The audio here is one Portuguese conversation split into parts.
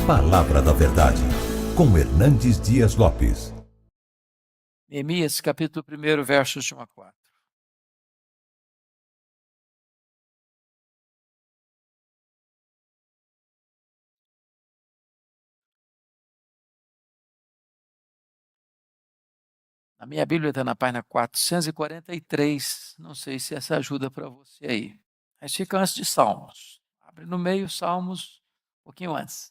Palavra da Verdade, com Hernandes Dias Lopes. Neemias, capítulo 1, versos de 1 a 4. A minha Bíblia está na página 443, não sei se essa ajuda para você aí. Mas fica antes de Salmos. Abre no meio, Salmos, um pouquinho antes.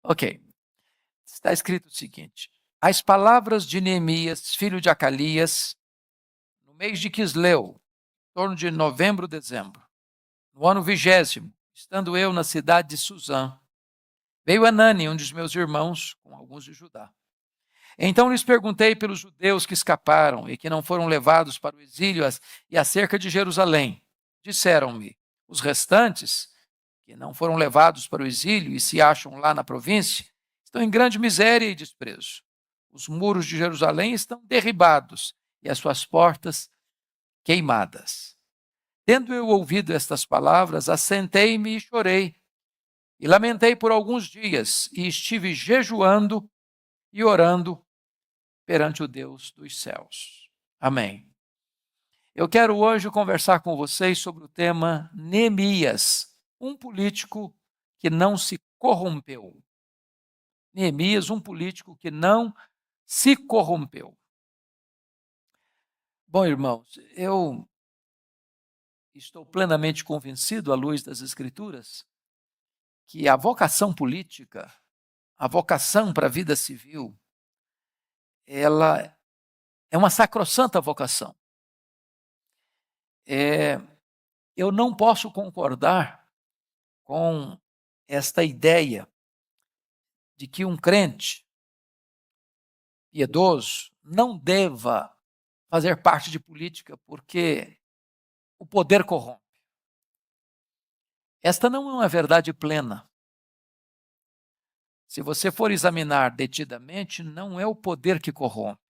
Ok. Está escrito o seguinte: as palavras de Neemias, filho de Acalias, no mês de Quisleu, em torno de novembro, dezembro, no ano 20º, estando eu na cidade de Suzã, veio Anani, um dos meus irmãos, com alguns de Judá. Então lhes perguntei pelos judeus que escaparam e que não foram levados para o exílio e acerca de Jerusalém. Disseram-me: os restantes, que não foram levados para o exílio e se acham lá na província, estão em grande miséria e desprezo. Os muros de Jerusalém estão derribados e as suas portas queimadas. Tendo eu ouvido estas palavras, assentei-me e chorei, e lamentei por alguns dias, e estive jejuando e orando perante o Deus dos céus. Amém. Eu quero hoje conversar com vocês sobre o tema Neemias, um político que não se corrompeu. Neemias, um político que não se corrompeu. Bom, irmãos, eu estou plenamente convencido, à luz das Escrituras, que a vocação política, a vocação para a vida civil, ela é uma sacrossanta vocação. Eu não posso concordar com esta ideia de que um crente piedoso não deva fazer parte de política porque o poder corrompe. Esta não é uma verdade plena. Se você for examinar detidamente, não é o poder que corrompe.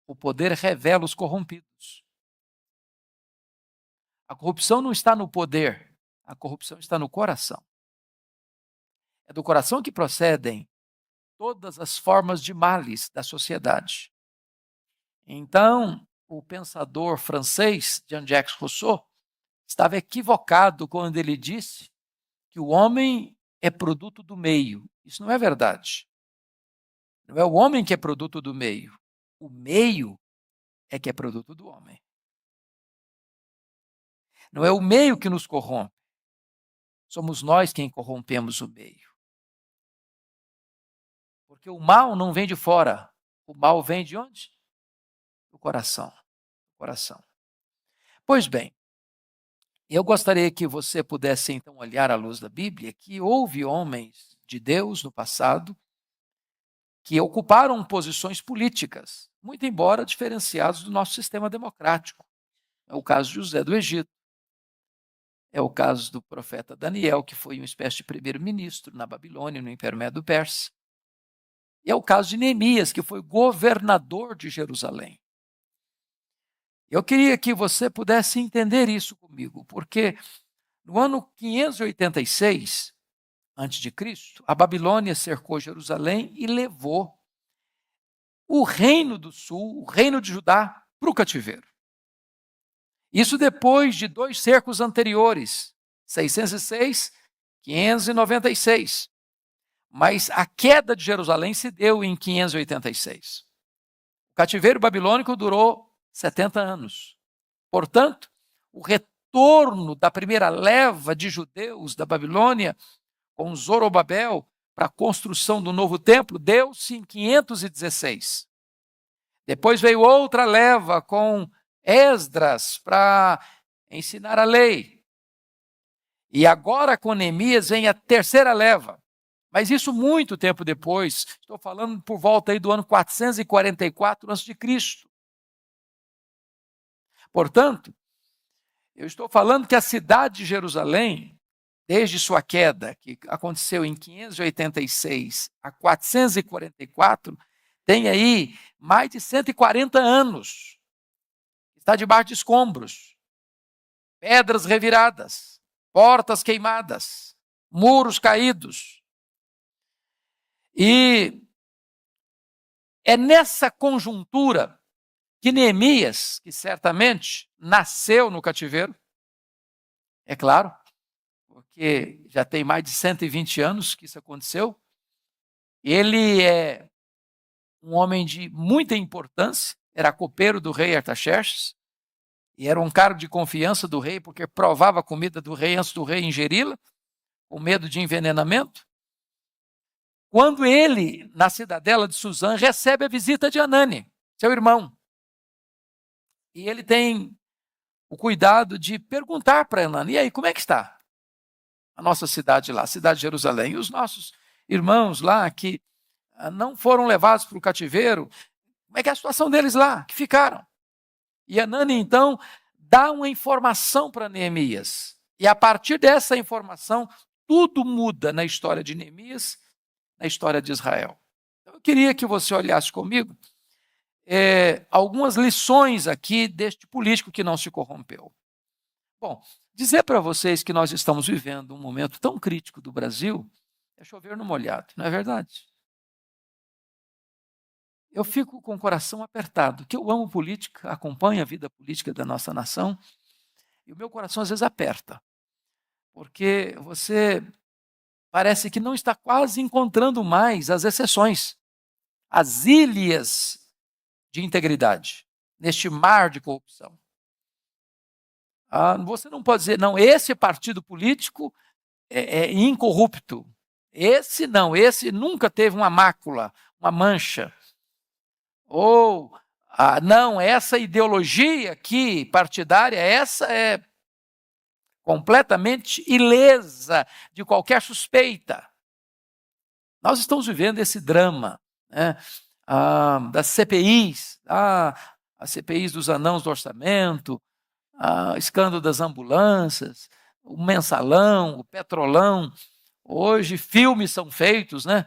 O poder revela os corrompidos. A corrupção não está no poder, a corrupção está no coração. É do coração que procedem todas as formas de males da sociedade. Então, o pensador francês Jean-Jacques Rousseau estava equivocado quando ele disse que o homem é produto do meio. Isso não é verdade. Não é o homem que é produto do meio. O meio é que é produto do homem. Não é o meio que nos corrompe. Somos nós quem corrompemos o meio. Porque o mal não vem de fora. O mal vem de onde? Do coração. Coração. Pois bem, eu gostaria que você pudesse então olhar à luz da Bíblia que houve homens de Deus no passado que ocuparam posições políticas, muito embora diferenciados do nosso sistema democrático. É o caso de José do Egito. É o caso do profeta Daniel, que foi uma espécie de primeiro-ministro na Babilônia, no Império Medo-Persa. E é o caso de Neemias, que foi governador de Jerusalém. Eu queria que você pudesse entender isso comigo, porque no ano 586 a.C., a Babilônia cercou Jerusalém e levou o reino do sul, o reino de Judá, para o cativeiro. Isso depois de 2 cercos anteriores, 606, 596. Mas a queda de Jerusalém se deu em 586. O cativeiro babilônico durou 70 anos. Portanto, o retorno da primeira leva de judeus da Babilônia com Zorobabel para a construção do novo templo deu-se em 516. Depois veio outra leva com Esdras para ensinar a lei. E agora com Neemias vem a terceira leva. Mas isso muito tempo depois, estou falando por volta aí do ano 444 a.C. Portanto, eu estou falando que a cidade de Jerusalém, desde sua queda, que aconteceu em 586 a 444, tem aí mais de 140 anos. Está debaixo de escombros, pedras reviradas. portas queimadas, muros caídos. E é nessa conjuntura que Neemias, que certamente nasceu no cativeiro, é claro, porque já tem mais de 120 anos que isso aconteceu, ele é um homem de muita importância, era copeiro do rei Artaxerxes, e era um cargo de confiança do rei, porque provava a comida do rei antes do rei ingeri-la, com medo de envenenamento. Quando ele, na cidadela de Suzã, recebe a visita de Anani, seu irmão, e ele tem o cuidado de perguntar para Anani: e aí, como é que está a nossa cidade lá, a cidade de Jerusalém? E os nossos irmãos lá que não foram levados para o cativeiro, como é que é a situação deles lá, que ficaram? E Anani, então, dá uma informação para Neemias. E a partir dessa informação, tudo muda na história de Neemias, na história de Israel. Eu queria que você olhasse comigo algumas lições aqui deste político que não se corrompeu. Bom, dizer para vocês que nós estamos vivendo um momento tão crítico do Brasil é chover no molhado, não é verdade? Eu fico com o coração apertado, que eu amo política, acompanho a vida política da nossa nação, e o meu coração às vezes aperta, porque você parece que não está quase encontrando mais as exceções, as ilhas de integridade, neste mar de corrupção. Você não pode dizer, não, esse partido político é incorrupto. Esse não, esse nunca teve uma mácula, uma mancha. Ou, não, essa ideologia aqui partidária, essa é completamente ilesa de qualquer suspeita. Nós estamos vivendo esse drama, né, das CPIs, as CPIs dos anãos do orçamento, escândalo das ambulâncias, o mensalão, o petrolão. Hoje filmes são feitos, né,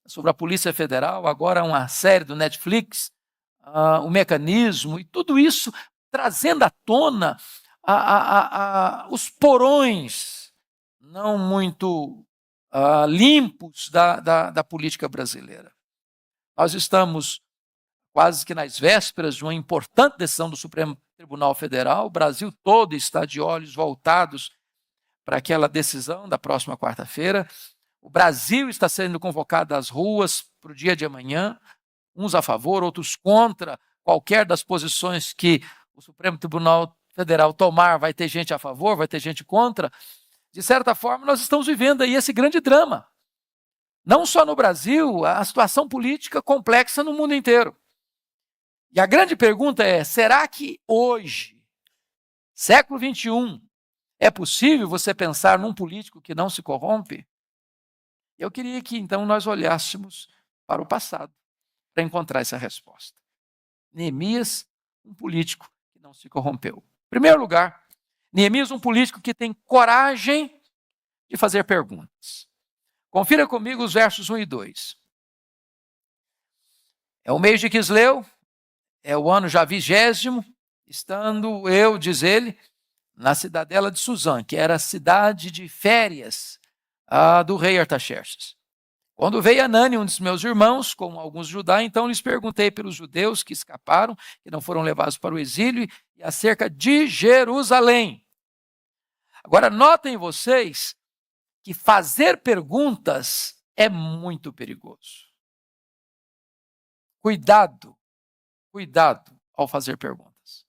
sobre a Polícia Federal, agora uma série do Netflix, o mecanismo, e tudo isso trazendo à tona os porões não muito limpos da política brasileira. Nós estamos quase que nas vésperas de uma importante decisão do Supremo Tribunal Federal. O Brasil todo está de olhos voltados para aquela decisão da próxima quarta-feira. O Brasil está sendo convocado às ruas para o dia de amanhã, uns a favor, outros contra qualquer das posições que o Supremo Tribunal Federal tomar. Vai ter gente a favor, vai ter gente contra. De certa forma, nós estamos vivendo aí esse grande drama. Não só no Brasil, a situação política complexa no mundo inteiro. E a grande pergunta é, será que hoje, século XXI, é possível você pensar num político que não se corrompe? Eu queria que, então, nós olhássemos para o passado para encontrar essa resposta. Neemias, um político que não se corrompeu. Em primeiro lugar, Neemias, um político que tem coragem de fazer perguntas. Confira comigo os versos 1 e 2. É o mês de Quisleu, é o ano já 20º, estando eu, diz ele, na cidadela de Suzã, que era a cidade de férias do rei Artaxerxes. Quando veio Anani, um dos meus irmãos, com alguns judeus, então lhes perguntei pelos judeus que escaparam, que não foram levados para o exílio, e acerca de Jerusalém. Agora, notem vocês que fazer perguntas é muito perigoso. Cuidado ao fazer perguntas.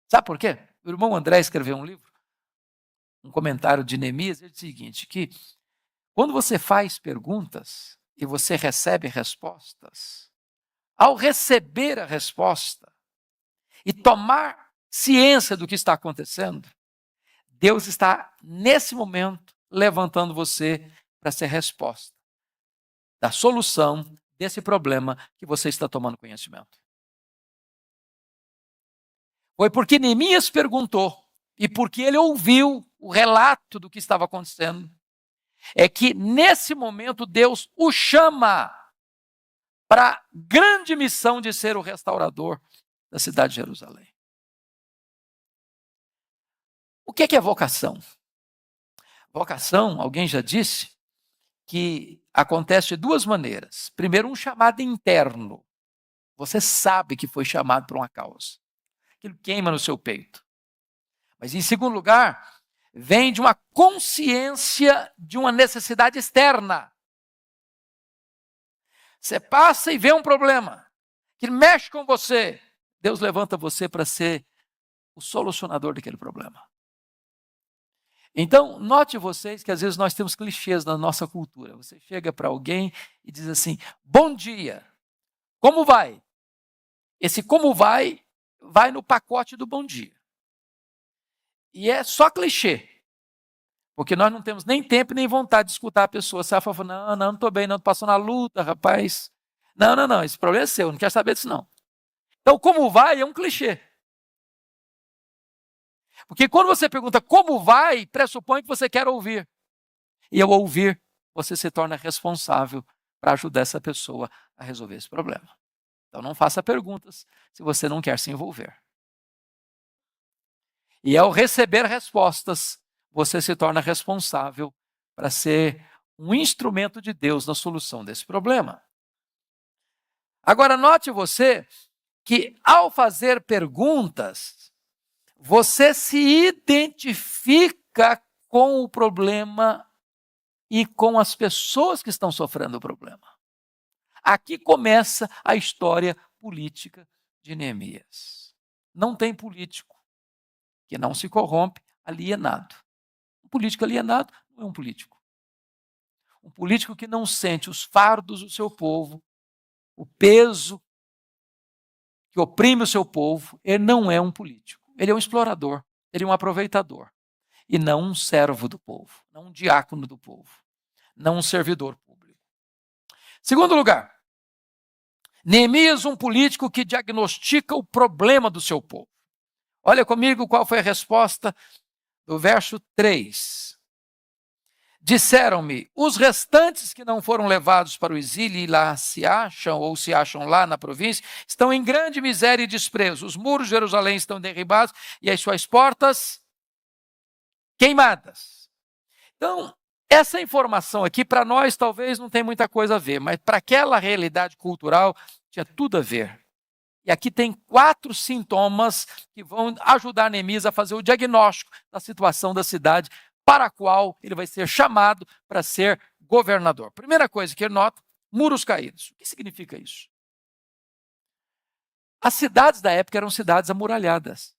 Sabe por quê? O irmão André escreveu um livro, um comentário de Neemias, ele diz o seguinte, que quando você faz perguntas e você recebe respostas, ao receber a resposta e tomar ciência do que está acontecendo, Deus está, nesse momento, levantando você para ser resposta da solução desse problema que você está tomando conhecimento. Foi porque Neemias perguntou e porque ele ouviu o relato do que estava acontecendo, é que nesse momento Deus o chama para a grande missão de ser o restaurador da cidade de Jerusalém. O que é vocação? Vocação, alguém já disse, que acontece de duas maneiras. Primeiro, um chamado interno. Você sabe que foi chamado por uma causa. Aquilo queima no seu peito. Mas, em segundo lugar, vem de uma consciência de uma necessidade externa. Você passa e vê um problema que mexe com você. Deus levanta você para ser o solucionador daquele problema. Então, note vocês que às vezes nós temos clichês na nossa cultura. Você chega para alguém e diz assim: bom dia, como vai? Esse como vai no pacote do bom dia. E é só clichê. Porque nós não temos nem tempo nem vontade de escutar a pessoa. Você fala: não estou bem, não, estou passando a luta, rapaz. Não, esse problema é seu, não quero saber disso não. Então, como vai é um clichê. Porque quando você pergunta como vai, pressupõe que você quer ouvir. E ao ouvir, você se torna responsável para ajudar essa pessoa a resolver esse problema. Então não faça perguntas se você não quer se envolver. E ao receber respostas, você se torna responsável para ser um instrumento de Deus na solução desse problema. Agora, note você que ao fazer perguntas, você se identifica com o problema e com as pessoas que estão sofrendo o problema. Aqui começa a história política de Neemias. Não tem político que não se corrompe alienado. Um político alienado não é um político. Um político que não sente os fardos do seu povo, o peso que oprime o seu povo, ele não é um político. Ele é um explorador, ele é um aproveitador. E não um servo do povo, não um diácono do povo, não um servidor público. Segundo lugar, Neemias, um político que diagnostica o problema do seu povo. Olha comigo qual foi a resposta do verso 3. Disseram-me, os restantes que não foram levados para o exílio e lá se acham, ou se acham lá na província, estão em grande miséria e desprezo. Os muros de Jerusalém estão derribados e as suas portas queimadas. Então, essa informação aqui, para nós, talvez não tem muita coisa a ver, mas para aquela realidade cultural, tinha tudo a ver. E aqui tem 4 sintomas que vão ajudar Neemias a fazer o diagnóstico da situação da cidade, para a qual ele vai ser chamado para ser governador. Primeira coisa que ele nota, muros caídos. O que significa isso? As cidades da época eram cidades amuralhadas.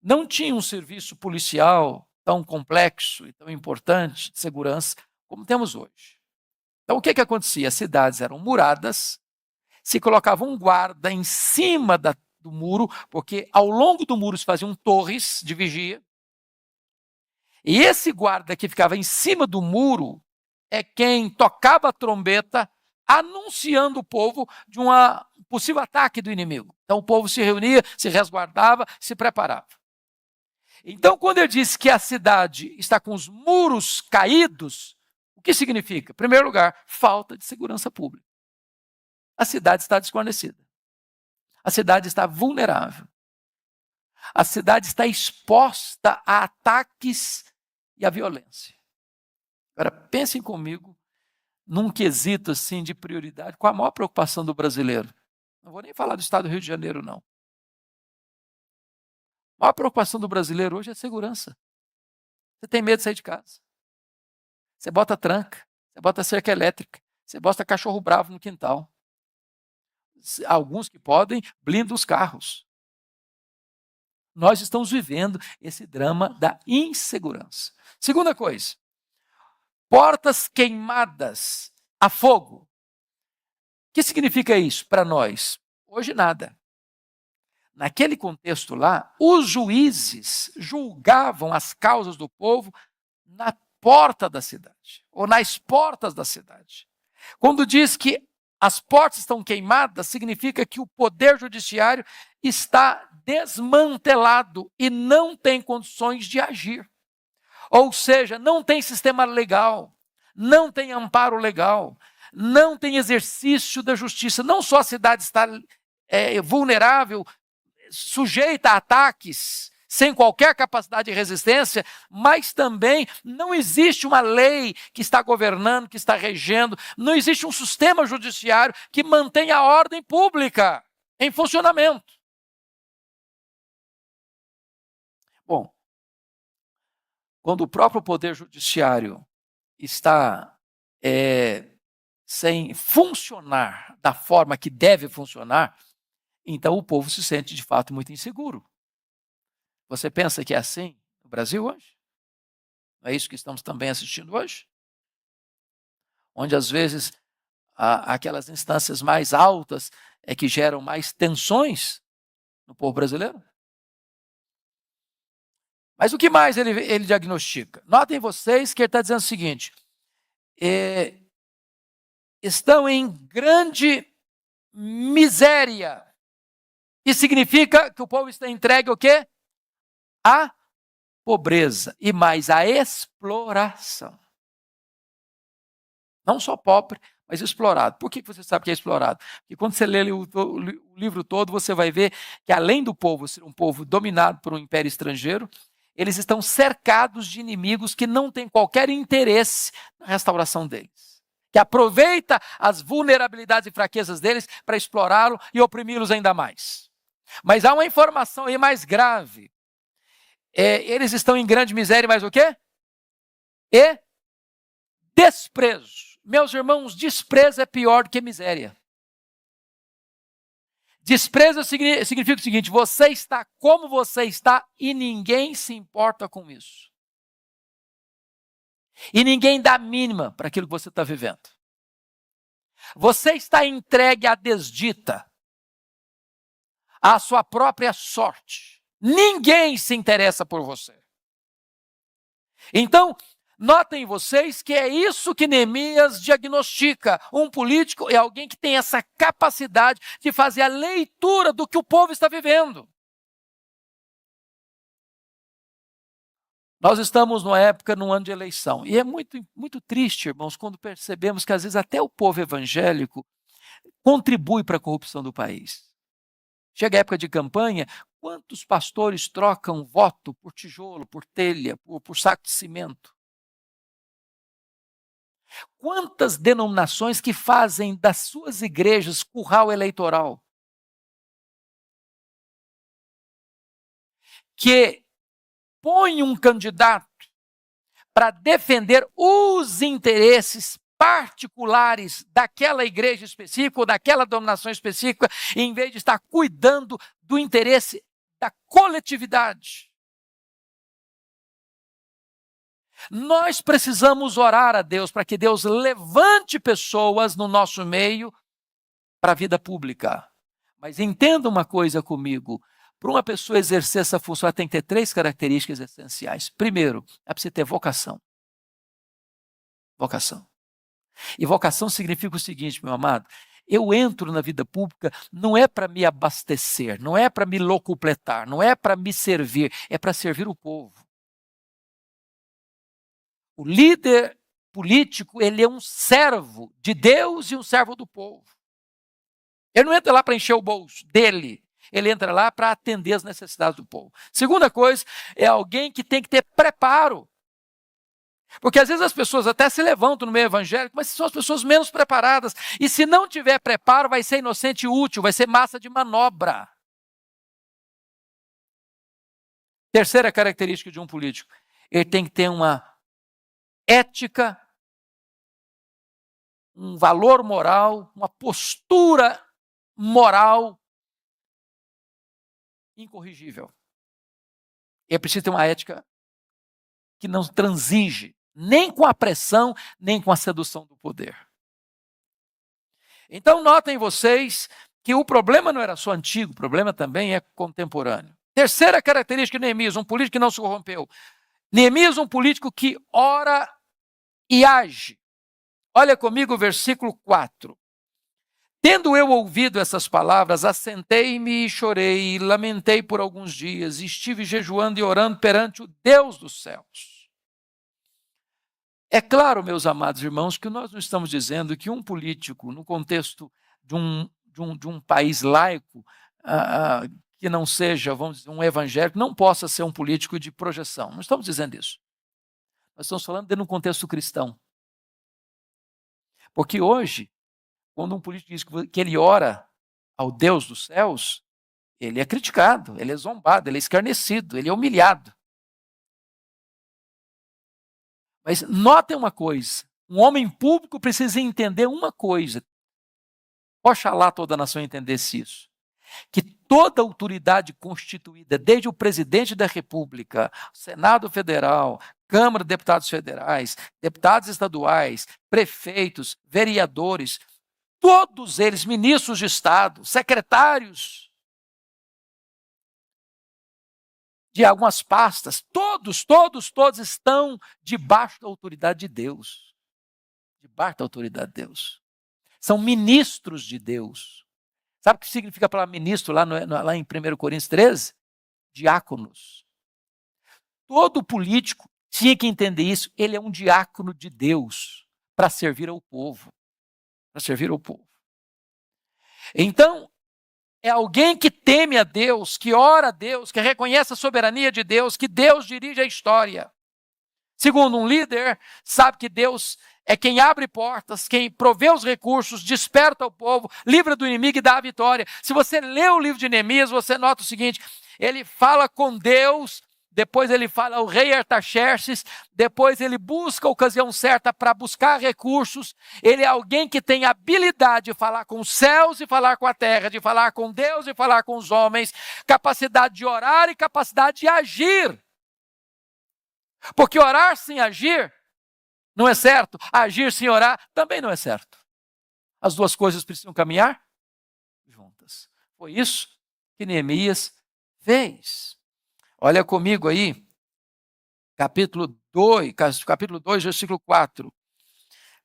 Não tinha um serviço policial tão complexo e tão importante de segurança como temos hoje. Então, o que acontecia? As cidades eram muradas, se colocava um guarda em cima do muro, porque ao longo do muro se faziam torres de vigia. E esse guarda que ficava em cima do muro é quem tocava a trombeta anunciando o povo de um possível ataque do inimigo. Então o povo se reunia, se resguardava, se preparava. Então quando ele diz que a cidade está com os muros caídos, o que significa? Em primeiro lugar, falta de segurança pública. A cidade está desguarnecida. A cidade está vulnerável. A cidade está exposta a ataques e à violência. Agora, pensem comigo num quesito assim de prioridade, com a maior preocupação do brasileiro. Não vou nem falar do estado do Rio de Janeiro, não. A maior preocupação do brasileiro hoje é a segurança. Você tem medo de sair de casa. Você bota tranca, você bota cerca elétrica, você bota cachorro bravo no quintal. Alguns que podem, blindam os carros. Nós estamos vivendo esse drama da insegurança. Segunda coisa, portas queimadas a fogo. O que significa isso para nós? Hoje nada. Naquele contexto lá, os juízes julgavam as causas do povo na porta da cidade, ou nas portas da cidade. Quando diz que as portas estão queimadas, significa que o poder judiciário está desmantelado e não tem condições de agir. Ou seja, não tem sistema legal, não tem amparo legal, não tem exercício da justiça. Não só a cidade está vulnerável, sujeita a ataques, sem qualquer capacidade de resistência, mas também não existe uma lei que está governando, que está regendo, não existe um sistema judiciário que mantenha a ordem pública em funcionamento. Bom, quando o próprio poder judiciário está sem funcionar da forma que deve funcionar, então o povo se sente de fato muito inseguro. Você pensa que é assim no Brasil hoje? Não é isso que estamos também assistindo hoje? Onde às vezes aquelas instâncias mais altas é que geram mais tensões no povo brasileiro? Mas o que mais ele diagnostica? Notem vocês que ele está dizendo o seguinte: estão em grande miséria. Que significa que o povo está entregue o quê? A pobreza e mais a exploração. Não só pobre, mas explorado. Por que você sabe que é explorado? Porque quando você lê o livro todo, você vai ver que além do povo ser um povo dominado por um império estrangeiro, eles estão cercados de inimigos que não têm qualquer interesse na restauração deles, que aproveita as vulnerabilidades e fraquezas deles para explorá-lo e oprimi-los ainda mais. Mas há uma informação aí mais grave. Eles estão em grande miséria, mas o quê? E desprezo. Meus irmãos, desprezo é pior do que miséria. Desprezo significa o seguinte: você está como você está e ninguém se importa com isso. E ninguém dá a mínima para aquilo que você está vivendo. Você está entregue à desdita, à sua própria sorte. Ninguém se interessa por você. Então, notem vocês que é isso que Neemias diagnostica. Um político é alguém que tem essa capacidade de fazer a leitura do que o povo está vivendo. Nós estamos numa época, num ano de eleição. E é muito, muito triste, irmãos, quando percebemos que às vezes até o povo evangélico contribui para a corrupção do país. Chega a época de campanha, quantos pastores trocam voto por tijolo, por telha, por saco de cimento? Quantas denominações que fazem das suas igrejas curral eleitoral? Que põe um candidato para defender os interesses particulares daquela igreja específica ou daquela denominação específica, em vez de estar cuidando do interesse da coletividade. Nós precisamos orar a Deus para que Deus levante pessoas no nosso meio para a vida pública. Mas entenda uma coisa comigo: para uma pessoa exercer essa função, ela tem que ter 3 características essenciais. Primeiro, ela precisa ter vocação. Vocação. E vocação significa o seguinte, meu amado: eu entro na vida pública não é para me abastecer, não é para me locupletar, não é para me servir, é para servir o povo. O líder político, ele é um servo de Deus e um servo do povo. Ele não entra lá para encher o bolso dele, ele entra lá para atender as necessidades do povo. Segunda coisa, é alguém que tem que ter preparo. Porque às vezes as pessoas até se levantam no meio evangélico, mas são as pessoas menos preparadas. E se não tiver preparo, vai ser inocente e útil, vai ser massa de manobra. Terceira característica de um político: ele tem que ter uma ética, um valor moral, uma postura moral incorrigível. Ele precisa ter uma ética que não transige nem com a pressão, nem com a sedução do poder. Então notem vocês que o problema não era só antigo, o problema também é contemporâneo. Terceira característica de Neemias, um político que não se corrompeu. Neemias, um político que ora e age. Olha comigo o versículo 4. Tendo eu ouvido essas palavras, assentei-me e chorei, e lamentei por alguns dias, e estive jejuando e orando perante o Deus dos céus. É claro, meus amados irmãos, que nós não estamos dizendo que um político, no contexto de um país laico, que não seja, vamos dizer, um evangélico, não possa ser um político de projeção. Não estamos dizendo isso. Nós estamos falando dentro de um contexto cristão. Porque hoje, quando um político diz que ele ora ao Deus dos céus, ele é criticado, ele é zombado, ele é escarnecido, ele é humilhado. Mas notem uma coisa, um homem público precisa entender uma coisa. Oxalá toda a nação entendesse isso. Que toda autoridade constituída, desde o presidente da República, Senado Federal, Câmara de Deputados Federais, deputados estaduais, prefeitos, vereadores, todos eles, ministros de Estado, secretários de algumas pastas, todos estão debaixo da autoridade de Deus. Debaixo da autoridade de Deus. São ministros de Deus. Sabe o que significa a palavra ministro lá em 1 Coríntios 13? Diáconos. Todo político tinha que entender isso. Ele é um diácono de Deus para servir ao povo. Para servir ao povo. Então, é alguém que teme a Deus, que ora a Deus, que reconhece a soberania de Deus, que Deus dirige a história. Segundo, um líder sabe que Deus é quem abre portas, quem provê os recursos, desperta o povo, livra do inimigo e dá a vitória. Se você lê o livro de Neemias, você nota o seguinte, ele fala com Deus, depois ele fala ao rei Artaxerxes, depois ele busca a ocasião certa para buscar recursos. Ele é alguém que tem habilidade de falar com os céus e falar com a terra, de falar com Deus e falar com os homens, capacidade de orar e capacidade de agir. Porque orar sem agir não é certo, agir sem orar também não é certo. As duas coisas precisam caminhar juntas. Foi isso que Neemias fez. Olha comigo aí, capítulo 2, versículo 4.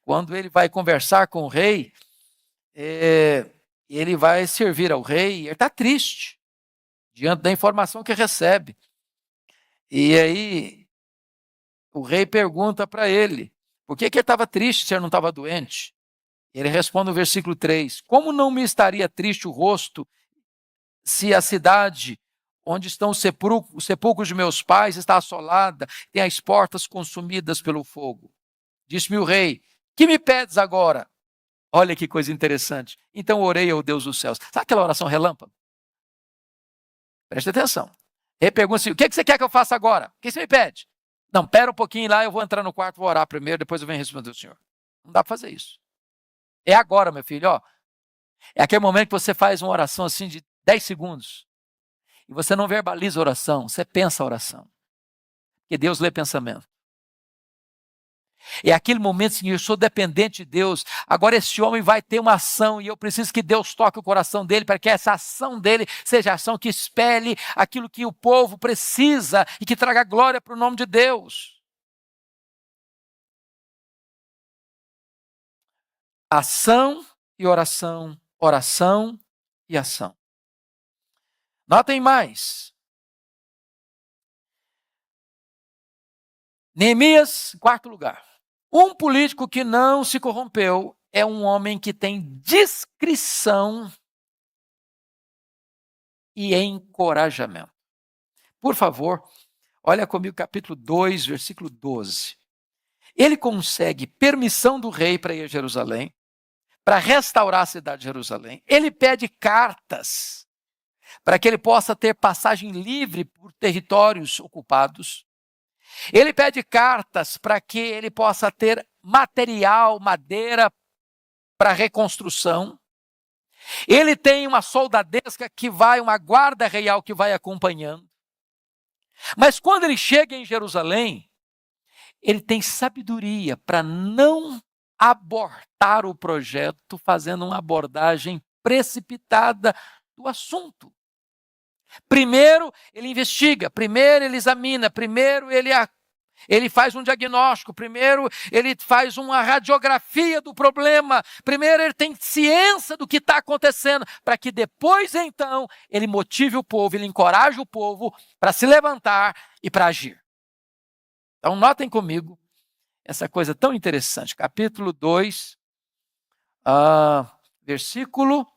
Quando ele vai conversar com o rei, ele vai servir ao rei, ele está triste, diante da informação que recebe. E aí, o rei pergunta para ele, por que ele estava triste se ele não estava doente? Ele responde no versículo 3, como não me estaria triste o rosto se a cidade onde estão os sepulcros de meus pais está assolada, tem as portas consumidas pelo fogo? Disse-me o rei, que me pedes agora? Olha que coisa interessante. Então orei ao Deus dos céus. Sabe aquela oração relâmpago? Preste atenção. Ele pergunta assim, o que você quer que eu faça agora? O que você me pede? Não, pera um pouquinho lá, eu vou entrar no quarto, vou orar primeiro, depois eu venho responder o senhor. Não dá para fazer isso. É agora, meu filho, ó. É aquele momento que você faz uma oração assim de 10 segundos. E você não verbaliza a oração, você pensa a oração. Porque Deus lê pensamento. É aquele momento assim, eu sou dependente de Deus, agora esse homem vai ter uma ação e eu preciso que Deus toque o coração dele para que essa ação dele seja a ação que espelhe aquilo que o povo precisa e que traga glória para o nome de Deus. Ação e oração, oração e ação. Notem mais. Neemias, em quarto lugar. Um político que não se corrompeu é um homem que tem discrição e encorajamento. Por favor, olha comigo capítulo 2, versículo 12. Ele consegue permissão do rei para ir a Jerusalém, para restaurar a cidade de Jerusalém. Ele pede cartas para que ele possa ter passagem livre por territórios ocupados. Ele pede cartas para que ele possa ter material, madeira para reconstrução. Ele tem uma soldadesca que vai, uma guarda real que vai acompanhando. Mas quando ele chega em Jerusalém, ele tem sabedoria para não abortar o projeto fazendo uma abordagem precipitada do assunto. Primeiro ele investiga, primeiro ele examina, primeiro ele faz um diagnóstico, primeiro ele faz uma radiografia do problema, primeiro ele tem ciência do que está acontecendo, para que depois então ele motive o povo, ele encoraje o povo para se levantar e para agir. Então notem comigo essa coisa tão interessante, capítulo 2, versículo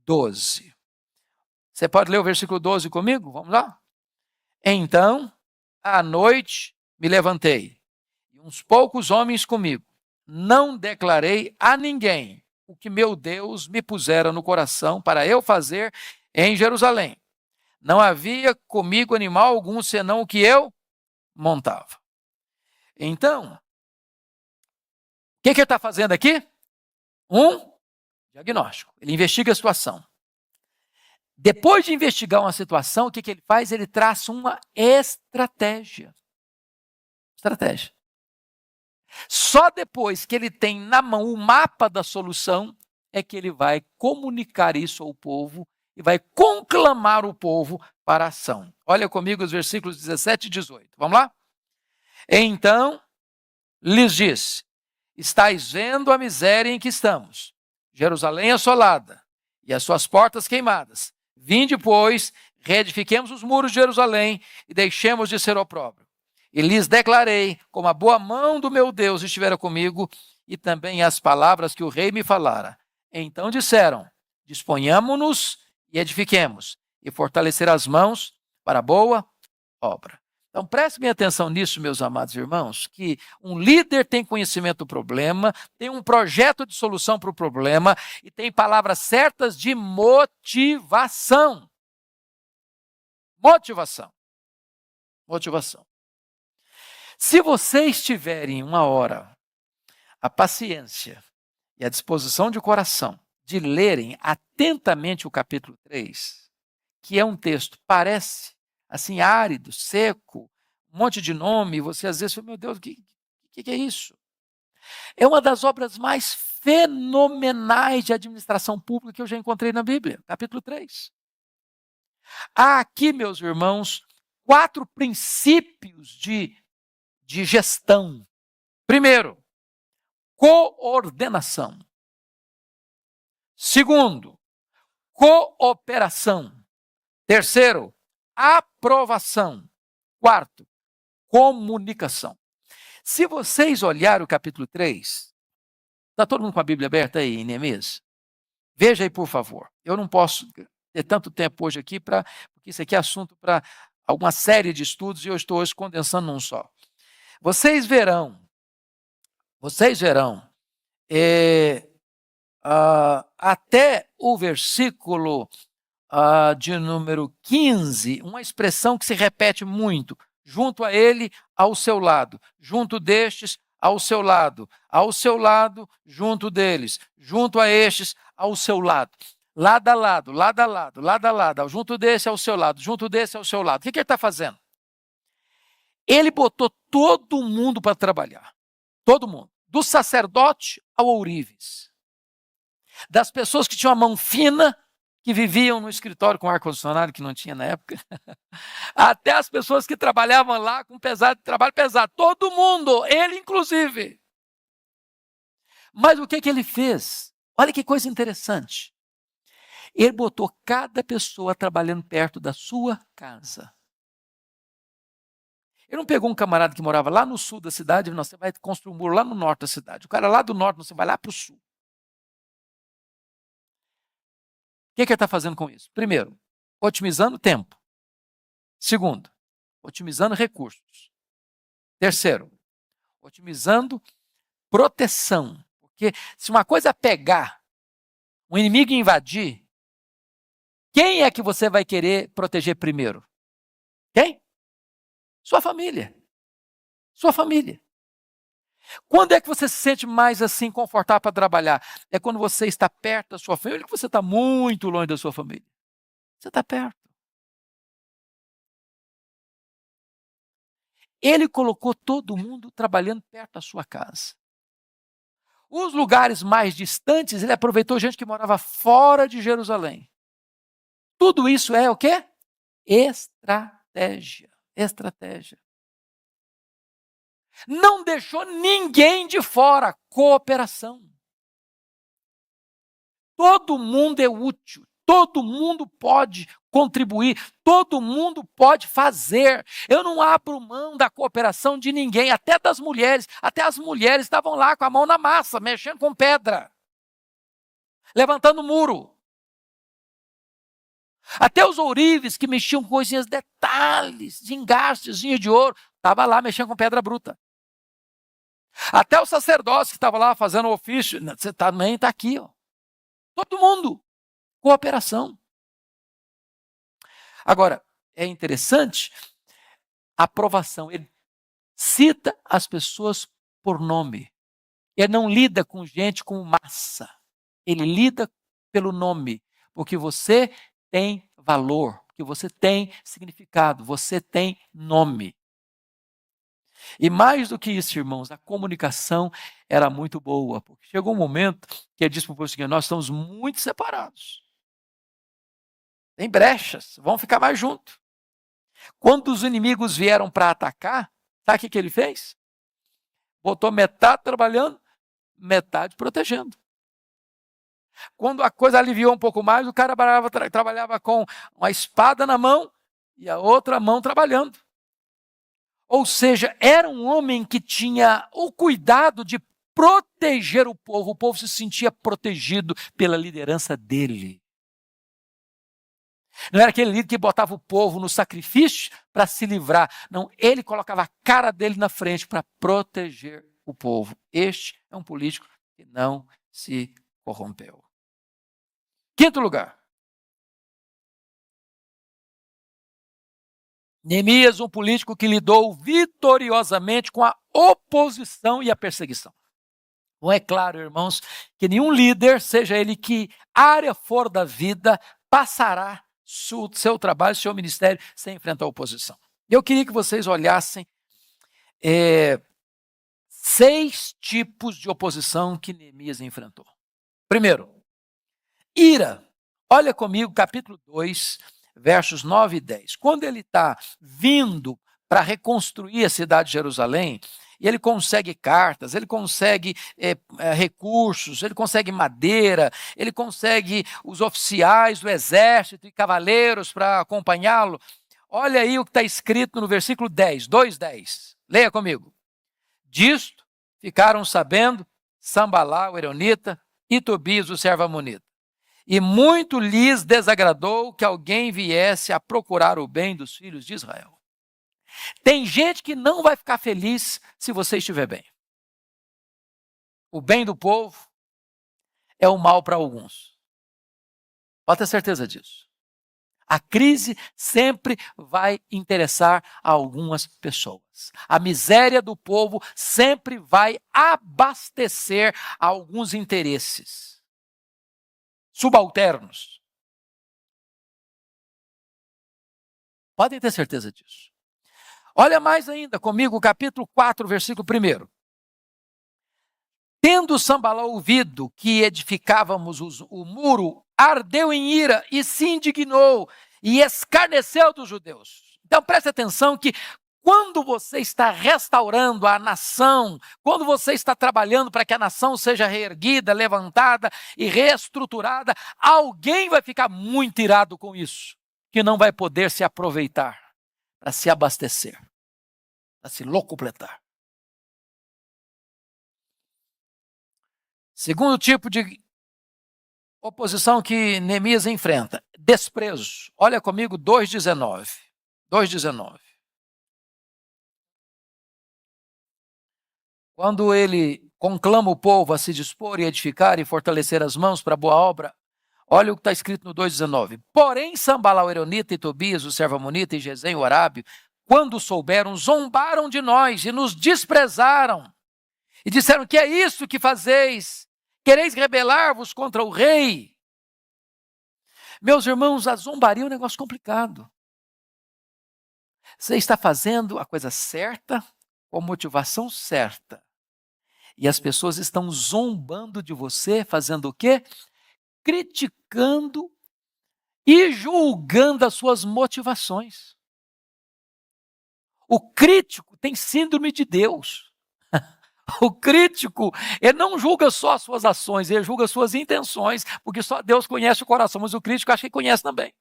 12. Você pode ler o versículo 12 comigo? Vamos lá? Então, à noite, me levantei, e uns poucos homens comigo. Não declarei a ninguém o que meu Deus me pusera no coração para eu fazer em Jerusalém. Não havia comigo animal algum, senão o que eu montava. Então, o que ele está fazendo aqui? Um diagnóstico. Ele investiga a situação. Depois de investigar uma situação, o que ele faz? Ele traça uma estratégia. Estratégia. Só depois que ele tem na mão o mapa da solução, é que ele vai comunicar isso ao povo e vai conclamar o povo para a ação. Olha comigo os versículos 17 e 18. Vamos lá? Então lhes disse: estáis vendo a miséria em que estamos, Jerusalém assolada e as suas portas queimadas. Vinde, pois, reedifiquemos os muros de Jerusalém e deixemos de ser opróbrio. E lhes declarei, como a boa mão do meu Deus estivera comigo, e também as palavras que o rei me falara. Então disseram: disponhamo-nos e edifiquemos, e fortalecer as mãos para a boa obra. Então, preste bem atenção nisso, meus amados irmãos, que um líder tem conhecimento do problema, tem um projeto de solução para o problema e tem palavras certas de motivação. Motivação. Motivação. Se vocês tiverem uma hora, a paciência e a disposição de coração de lerem atentamente o capítulo 3, que é um texto, parece assim, árido, seco, um monte de nome, você às vezes fala: meu Deus, o que é isso? É uma das obras mais fenomenais de administração pública que eu já encontrei na Bíblia, capítulo 3. Há aqui, meus irmãos, 4 princípios de gestão. Primeiro, coordenação. Segundo, cooperação. Terceiro, aprovação. Quarto, comunicação. Se vocês olharem o capítulo 3, está todo mundo com a Bíblia aberta aí, em Neemias? Veja aí, por favor. Eu não posso ter tanto tempo hoje aqui, porque isso aqui é assunto para alguma série de estudos e eu estou hoje condensando num só. Vocês verão até o versículo de número 15, uma expressão que se repete muito: junto a ele, ao seu lado, junto destes, ao seu lado, junto deles, junto a estes, ao seu lado, lado a lado, lado a lado, lado a lado, junto desse ao seu lado, junto desse ao seu lado. O que ele está fazendo? Ele botou todo mundo para trabalhar, todo mundo, do sacerdote ao ourives, das pessoas que tinham a mão fina, que viviam no escritório com ar-condicionado, que não tinha na época, até as pessoas que trabalhavam lá com trabalho pesado, todo mundo, ele inclusive. Mas o que ele fez? Olha que coisa interessante. Ele botou cada pessoa trabalhando perto da sua casa. Ele não pegou um camarada que morava lá no sul da cidade, não, você vai construir um muro lá no norte da cidade. O cara lá do norte, você vai lá para o sul. O que ele está fazendo com isso? Primeiro, otimizando tempo. Segundo, otimizando recursos. Terceiro, otimizando proteção. Porque se uma coisa pegar, um inimigo invadir, quem é que você vai querer proteger primeiro? Quem? Sua família. Sua família. Quando é que você se sente mais assim confortável para trabalhar? É quando você está perto da sua família ou que você está muito longe da sua família? Você está perto. Ele colocou todo mundo trabalhando perto da sua casa. Os lugares mais distantes, ele aproveitou gente que morava fora de Jerusalém. Tudo isso é o quê? Estratégia. Estratégia. Não deixou ninguém de fora. Cooperação. Todo mundo é útil. Todo mundo pode contribuir, todo mundo pode fazer. Eu não abro mão da cooperação de ninguém, até das mulheres. Até as mulheres estavam lá com a mão na massa, mexendo com pedra, levantando muro. Até os ourives que mexiam com coisinhas, detalhes, de engastezinho de ouro, estava lá mexendo com pedra bruta. Até o sacerdócio que estava lá fazendo o ofício, você também está aqui. Ó. Todo mundo, cooperação. Agora, é interessante a aprovação. Ele cita as pessoas por nome. Ele não lida com gente com massa. Ele lida pelo nome, porque você tem valor, porque você tem significado, você tem nome. E mais do que isso, irmãos, a comunicação era muito boa, porque chegou um momento que ele disse para o povo seguinte: nós estamos muito separados. Tem brechas, vamos ficar mais juntos. Quando os inimigos vieram para atacar, sabe o que ele fez? Botou metade trabalhando, metade protegendo. Quando a coisa aliviou um pouco mais, o cara trabalhava com uma espada na mão e a outra mão trabalhando. Ou seja, era um homem que tinha o cuidado de proteger o povo se sentia protegido pela liderança dele. Não era aquele líder que botava o povo no sacrifício para se livrar. Não, ele colocava a cara dele na frente para proteger o povo. Este é um político que não se corrompeu. Quinto lugar. Neemias, um político que lidou vitoriosamente com a oposição e a perseguição. Bom, é claro, irmãos, que nenhum líder, seja ele que área for da vida, passará seu trabalho, seu ministério, sem enfrentar a oposição. Eu queria que vocês olhassem 6 tipos de oposição que Neemias enfrentou. Primeiro, ira. Olha comigo, capítulo 2, versos 9 e 10. Quando ele está vindo para reconstruir a cidade de Jerusalém, e ele consegue cartas, ele consegue recursos, ele consegue madeira, ele consegue os oficiais do exército e cavaleiros para acompanhá-lo. Olha aí o que está escrito no versículo 10, 2:10. Leia comigo. Disto ficaram sabendo Sambalá, o Eronita, e Tobias, o servo amonita. E muito lhes desagradou que alguém viesse a procurar o bem dos filhos de Israel. Tem gente que não vai ficar feliz se você estiver bem. O bem do povo é o mal para alguns. Pode ter certeza disso. A crise sempre vai interessar a algumas pessoas. A miséria do povo sempre vai abastecer alguns interesses subalternos. Podem ter certeza disso. Olha mais ainda comigo, capítulo 4, versículo 1. Tendo Sambalá ouvido que edificávamos o muro, ardeu em ira e se indignou e escarneceu dos judeus. Então preste atenção que quando você está restaurando a nação, quando você está trabalhando para que a nação seja reerguida, levantada e reestruturada, alguém vai ficar muito irado com isso, que não vai poder se aproveitar para se abastecer, para se locupletar. Segundo tipo de oposição que Neemias enfrenta, desprezo. Olha comigo 2:19. 2:19. Quando ele conclama o povo a se dispor e edificar e fortalecer as mãos para a boa obra, olha o que está escrito no 2:19. Porém, Sambalá, o Eronita, e Tobias, o servo amonita, e Gesem, o arábio, quando souberam, zombaram de nós e nos desprezaram. E disseram: que é isso que fazeis? Quereis rebelar-vos contra o rei? Meus irmãos, a zombaria é um negócio complicado. Você está fazendo a coisa certa, com a motivação certa. E as pessoas estão zombando de você, fazendo o quê? Criticando e julgando as suas motivações. O crítico tem síndrome de Deus. O crítico, ele não julga só as suas ações, ele julga as suas intenções, porque só Deus conhece o coração, mas o crítico acha que conhece também.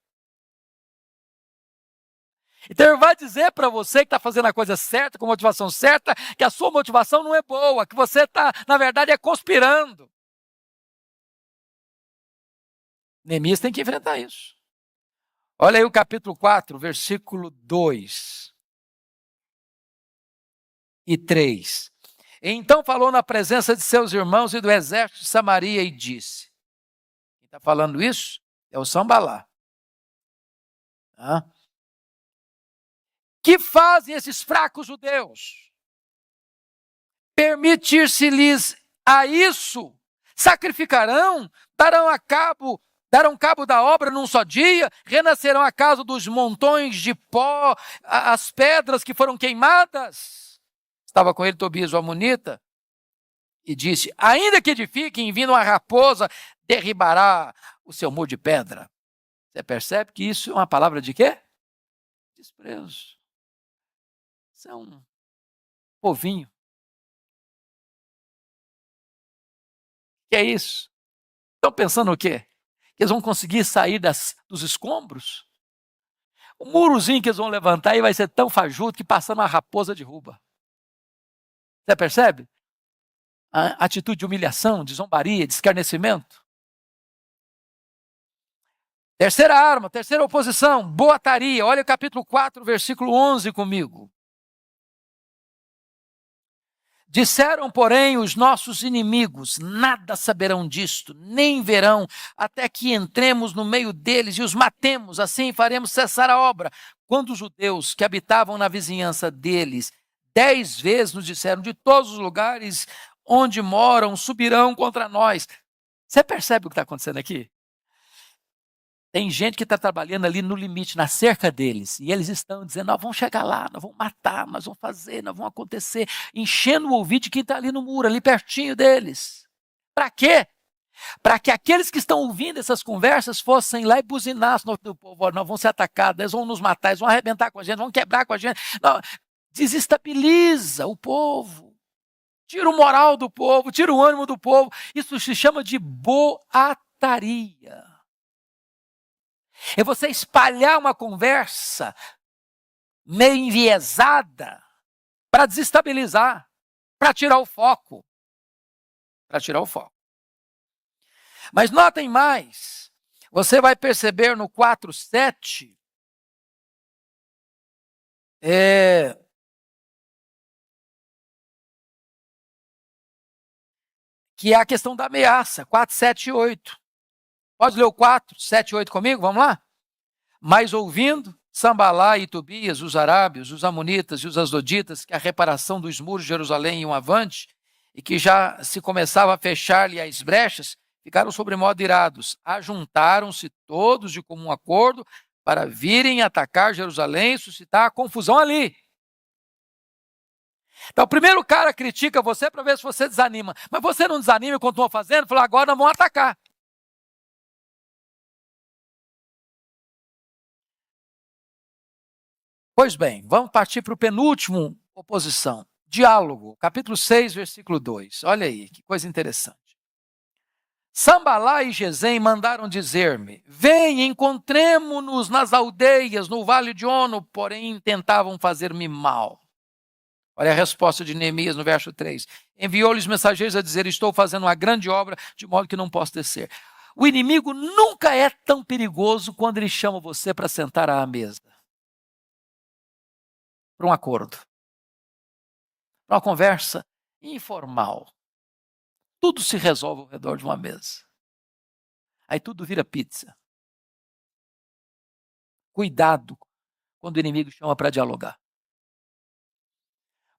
Então ele vai dizer para você que está fazendo a coisa certa, com a motivação certa, que a sua motivação não é boa, que você está, na verdade, conspirando. Neemias tem que enfrentar isso. Olha aí o capítulo 4, versículo 2 e 3. Então falou na presença de seus irmãos e do exército de Samaria e disse, quem está falando isso é o Sambalá. Que fazem esses fracos judeus? Permitir-se-lhes a isso? Sacrificarão? Darão cabo da obra num só dia? Renascerão a casa dos montões de pó, as pedras que foram queimadas? Estava com ele Tobias o amonita e disse, ainda que edifiquem, vindo uma raposa, derribará o seu muro de pedra. Você percebe que isso é uma palavra de quê? Desprezo. Isso é um povinho. Que é isso? Estão pensando o quê? Que eles vão conseguir sair dos escombros? O murozinho que eles vão levantar aí vai ser tão fajuto que passando uma raposa derruba. Você percebe? A atitude de humilhação, de zombaria, de escarnecimento. Terceira arma, terceira oposição, boataria. Olha o capítulo 4, versículo 11 comigo. Disseram, porém, os nossos inimigos, nada saberão disto, nem verão, até que entremos no meio deles e os matemos, assim faremos cessar a obra. Quando os judeus que habitavam na vizinhança deles, 10 vezes nos disseram, de todos os lugares onde moram, subirão contra nós. Você percebe o que está acontecendo aqui? Tem gente que está trabalhando ali no limite, na cerca deles, e eles estão dizendo, nós vamos chegar lá, nós vamos matar, nós vamos fazer, nós vamos acontecer, enchendo o ouvido de quem está ali no muro, ali pertinho deles. Para quê? Para que aqueles que estão ouvindo essas conversas fossem lá e buzinassem no povo, nós vamos ser atacados, eles vão nos matar, eles vão arrebentar com a gente, vão quebrar com a gente. Não, desestabiliza o povo, tira o moral do povo, tira o ânimo do povo. Isso se chama de boataria. É você espalhar uma conversa meio enviesada para desestabilizar, para tirar o foco. Para tirar o foco. Mas notem mais, você vai perceber no 4:7, que é a questão da ameaça, 4, 7 e 8. Pode ler o 4, 7 e 8 comigo? Vamos lá? Mas ouvindo Sambalá e Tobias, os arábios, os amonitas e os asdoditas, que a reparação dos muros de Jerusalém iam avante, e que já se começava a fechar-lhe as brechas, ficaram sobremodo irados. Ajuntaram-se todos de comum acordo para virem atacar Jerusalém e suscitar a confusão ali. Então, o primeiro cara critica você para ver se você desanima. Mas você não desanima e continua fazendo, fala, agora nós vamos atacar. Pois bem, vamos partir para o penúltimo oposição. Diálogo, capítulo 6, versículo 2. Olha aí, que coisa interessante. Sambalá e Gesem mandaram dizer-me, vem, encontremo-nos nas aldeias, no vale de Ono, porém tentavam fazer-me mal. Olha a resposta de Neemias no verso 3. Enviou-lhes mensageiros a dizer, estou fazendo uma grande obra, de modo que não posso descer. O inimigo nunca é tão perigoso quando ele chama você para sentar à mesa. Para um acordo. Para uma conversa informal. Tudo se resolve ao redor de uma mesa. Aí tudo vira pizza. Cuidado quando o inimigo chama para dialogar.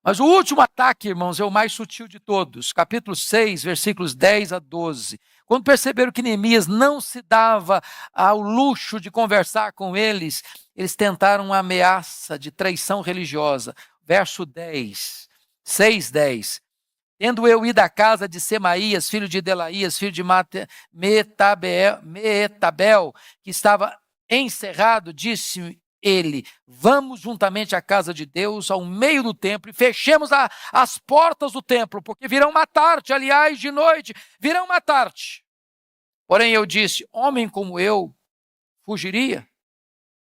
Mas o último ataque, irmãos, é o mais sutil de todos. Capítulo 6, versículos 10 a 12. Quando perceberam que Neemias não se dava ao luxo de conversar com eles, eles tentaram uma ameaça de traição religiosa. Verso 10, 6, 10. Tendo eu ido à casa de Semaías, filho de Delaías, filho de Meetabel, que estava encerrado, disse ele, vamos juntamente à casa de Deus, ao meio do templo, e fechemos as portas do templo, porque virão matar-te, aliás, de noite, virão matar-te. Porém eu disse, homem como eu fugiria?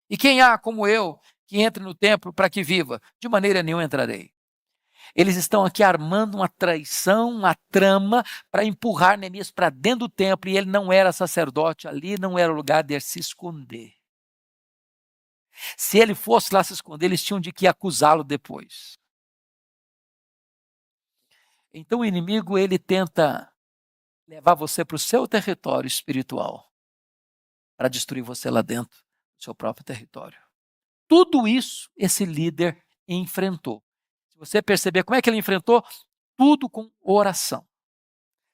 E quem há como eu que entre no templo para que viva? De maneira nenhuma entrarei. Eles estão aqui armando uma traição, uma trama para empurrar Neemias para dentro do templo, e ele não era sacerdote ali, não era o lugar de se esconder. Se ele fosse lá se esconder, eles tinham de que acusá-lo depois. Então o inimigo, ele tenta levar você para o seu território espiritual, para destruir você lá dentro do seu próprio território. Tudo isso esse líder enfrentou. Se você perceber como é que ele enfrentou, tudo com oração.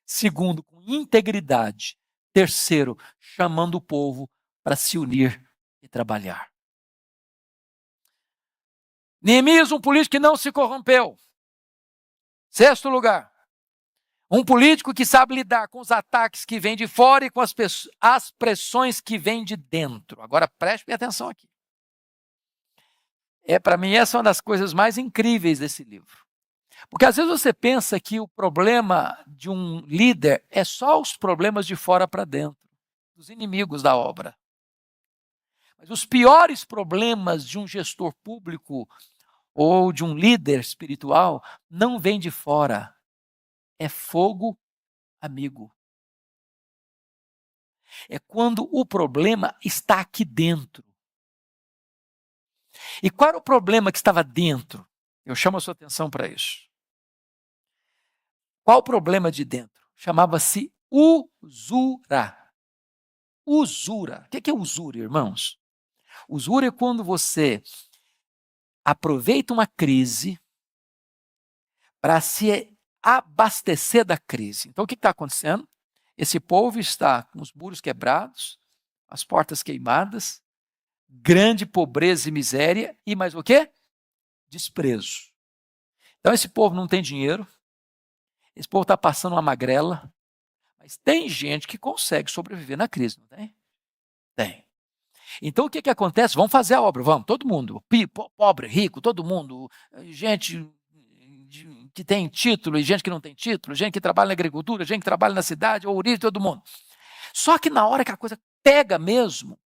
Segundo, com integridade. Terceiro, chamando o povo para se unir e trabalhar. Neemias, um político que não se corrompeu. Sexto lugar, um político que sabe lidar com os ataques que vêm de fora e com as pressões que vêm de dentro. Agora preste atenção aqui. Para mim, essa é uma das coisas mais incríveis desse livro. Porque às vezes você pensa que o problema de um líder é só os problemas de fora para dentro, dos inimigos da obra. Mas os piores problemas de um gestor público ou de um líder espiritual não vêm de fora. É fogo amigo. É quando o problema está aqui dentro. E qual era o problema que estava dentro? Eu chamo a sua atenção para isso. Qual o problema de dentro? Chamava-se usura. Usura. O que é usura, irmãos? Usura é quando você aproveita uma crise para se abastecer da crise. Então, o que está acontecendo? Esse povo está com os muros quebrados, as portas queimadas, grande pobreza e miséria, e mais o quê? Desprezo. Então, esse povo não tem dinheiro, esse povo está passando uma magrela, mas tem gente que consegue sobreviver na crise, não tem? Tem. Então, o que acontece? Vamos fazer a obra, vamos, todo mundo, pobre, rico, todo mundo, gente que tem título e gente que não tem título, gente que trabalha na agricultura, gente que trabalha na cidade, ouriço, todo mundo. Só que na hora que a coisa pega mesmo,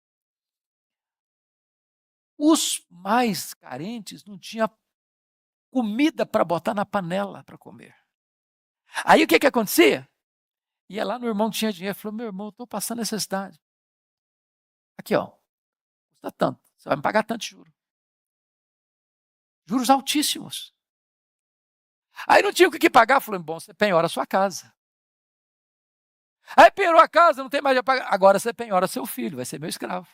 os mais carentes não tinham comida para botar na panela para comer. Aí o que acontecia? Ia lá no irmão que tinha dinheiro, falou, meu irmão, eu estou passando necessidade. Aqui, ó, custa tanto, você vai me pagar tanto de juros. Juros altíssimos. Aí não tinha o que pagar, falou, bom, você penhora a sua casa. Aí penhorou a casa, não tem mais a pagar, agora você penhora seu filho, vai ser meu escravo.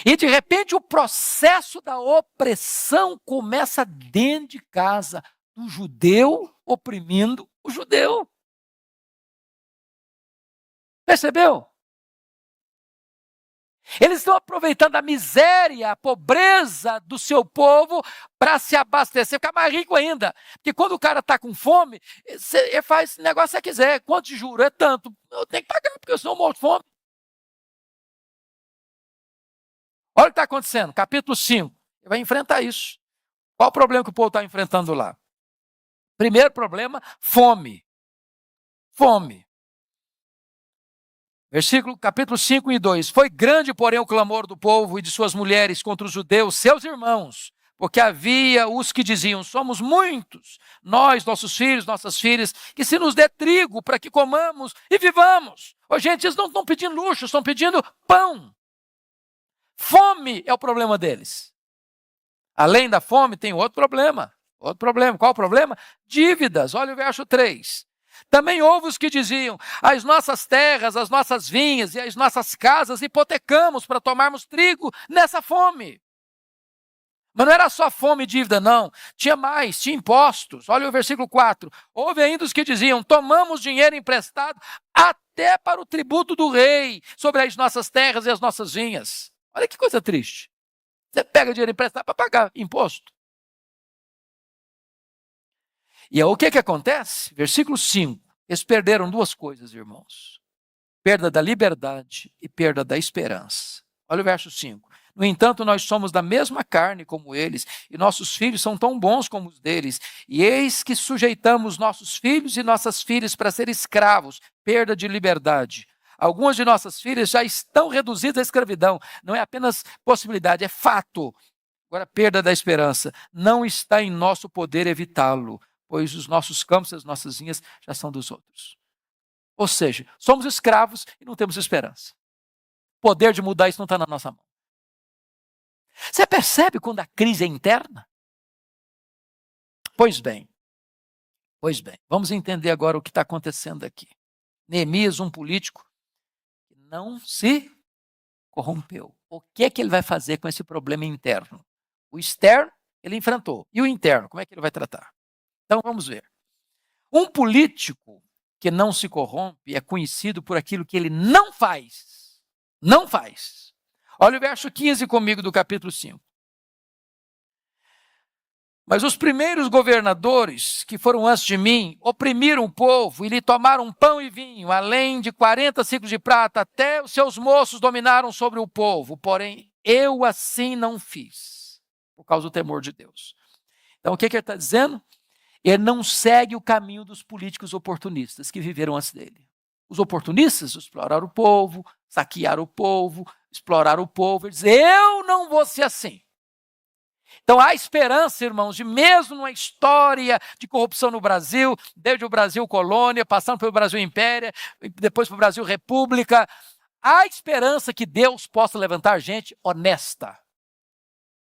E de repente o processo da opressão começa dentro de casa, do judeu oprimindo o judeu. Percebeu? Eles estão aproveitando a miséria, a pobreza do seu povo para se abastecer, ficar mais rico ainda. Porque quando o cara está com fome, ele faz esse negócio que você quiser. Quanto de juro? É tanto. Eu tenho que pagar, porque eu sou morto de fome. Olha o que está acontecendo, capítulo 5. Ele vai enfrentar isso. Qual o problema que o povo está enfrentando lá? Primeiro problema, fome. Fome. Capítulo 5 e 2. Foi grande, porém, o clamor do povo e de suas mulheres contra os judeus, seus irmãos, porque havia os que diziam, somos muitos, nós, nossos filhos, nossas filhas, que se nos dê trigo para que comamos e vivamos. Ô, gente, eles não estão pedindo luxo, estão pedindo pão. Fome é o problema deles. Além da fome, tem outro problema. Outro problema. Qual o problema? Dívidas. Olha o verso 3. Também houve os que diziam, as nossas terras, as nossas vinhas e as nossas casas hipotecamos para tomarmos trigo nessa fome. Mas não era só fome e dívida, não. Tinha mais, tinha impostos. Olha o versículo 4. Houve ainda os que diziam, tomamos dinheiro emprestado até para o tributo do rei sobre as nossas terras e as nossas vinhas. Olha que coisa triste. Você pega dinheiro emprestado para pagar imposto. E aí, o que acontece? Versículo 5. Eles perderam duas coisas, irmãos. Perda da liberdade e perda da esperança. Olha o verso 5. No entanto, nós somos da mesma carne como eles, e nossos filhos são tão bons como os deles. E eis que sujeitamos nossos filhos e nossas filhas para ser escravos, perda de liberdade. Algumas de nossas filhas já estão reduzidas à escravidão. Não é apenas possibilidade, é fato. Agora, perda da esperança. Não está em nosso poder evitá-lo, pois os nossos campos e as nossas vinhas já são dos outros. Ou seja, somos escravos e não temos esperança. O poder de mudar isso não está na nossa mão. Você percebe quando a crise é interna? Pois bem, vamos entender agora o que está acontecendo aqui. Neemias, um político que não se corrompeu. O que é que ele vai fazer com esse problema interno? O externo, ele enfrentou. E o interno, como é que ele vai tratar? Então, vamos ver. Um político que não se corrompe é conhecido por aquilo que ele não faz. Não faz. Olha o verso 15 comigo do capítulo 5. Mas os primeiros governadores que foram antes de mim oprimiram o povo e lhe tomaram pão e vinho, além de 40 ciclos de prata, até os seus moços dominaram sobre o povo. Porém, eu assim não fiz, por causa do temor de Deus. Então, o que ele está dizendo? Ele não segue o caminho dos políticos oportunistas que viveram antes dele. Os oportunistas exploraram o povo, saquearam o povo, exploraram o povo. Ele diz, eu não vou ser assim. Então há esperança, irmãos, de mesmo numa história de corrupção no Brasil, desde o Brasil colônia, passando pelo Brasil império, depois para o Brasil república, há esperança que Deus possa levantar gente honesta.